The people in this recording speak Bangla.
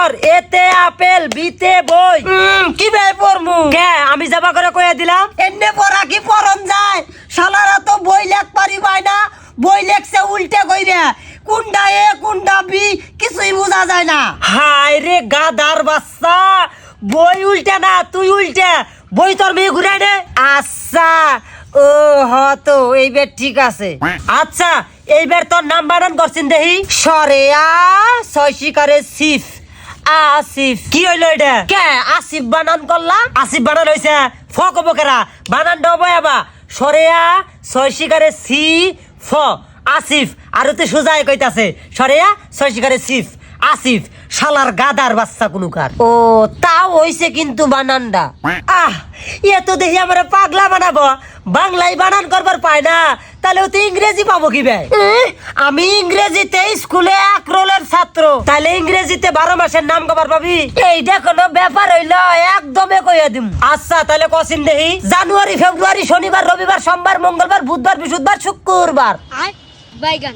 পর এতে আপেল বিতে বই কি ভাই পড়মু কে আমি যাবা করে কইয়া দিলাম এনে পড়া কি পড়ন যায় শালারা তো বই লেখ পারি পায় না বই লেখছে উল্টে কইরা কোনটা এ কোনটা বি কিছুই বোঝা যায় না হায় রে গাদার বাচ্চা বই উল্টা না তুই উল্টা বই তোর মেয়ে ঘুরাই দে আচ্ছা ও হতো এইবার ঠিক আছে আচ্ছা এইবার তোর নাম বানান করছেন দেহি সরেয়া ছয় শিকারে সিফ আসিফ কি হইলো এটা কে আসিফ বানান করলা আসিফ বানান হইছে ফ কব কেরা বানান ডবো এবা সরেয়া ছয় শিকারে সি ফ আসিফ আর তো সোজাই কইতাছে সরেয়া ছয় শিকারে সিফ আসিফ শালার গাদার বাচ্চা কোনকার ও তাও হইছে কিন্তু বানানটা এ তো দেখি আমরা পাগলা বানাবো বাংলায় বানান করবার পায় না তাহলে ও তো ইংরেজি পাবো কি ভাই আমি ইংরেজিতে স্কুলে এক রোলের ছাত্র তাহলে ইংরেজিতে 12 মাসের নাম কবার পাবি এইটা কোনো ব্যাপার হইলো একদমে কইয়া দিম আচ্ছা তাহলে কসিন দেহি জানুয়ারি ফেব্রুয়ারি শনিবার রবিবার সোমবার মঙ্গলবার বুধবার বৃহস্পতিবার শুক্রবার বাইগান